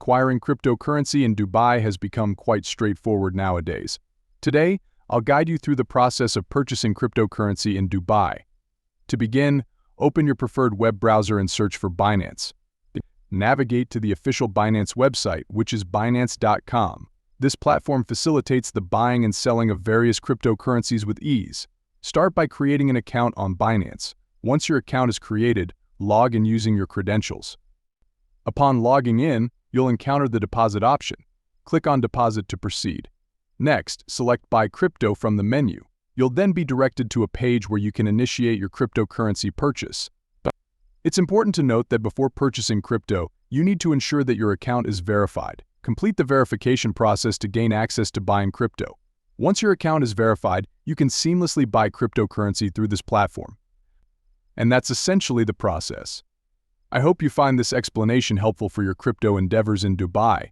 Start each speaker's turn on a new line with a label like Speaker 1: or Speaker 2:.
Speaker 1: Acquiring cryptocurrency in Dubai has become quite straightforward nowadays. Today, I'll guide you through the process of purchasing cryptocurrency in Dubai. To begin, open your preferred web browser and search for Binance. Navigate to the official Binance website, which is Binance.com. This platform facilitates the buying and selling of various cryptocurrencies with ease. Start by creating an account on Binance. Once your account is created, log in using your credentials. Upon logging in, you'll encounter the deposit option. Click on Deposit to proceed. Next, select Buy Crypto from the menu. You'll then be directed to a page where you can initiate your cryptocurrency purchase. It's important to note that before purchasing crypto, you need to ensure that your account is verified. Complete the verification process to gain access to buying crypto. Once your account is verified, you can seamlessly buy cryptocurrency through this platform. And that's essentially the process. I hope you find this explanation helpful for your crypto endeavors in Dubai.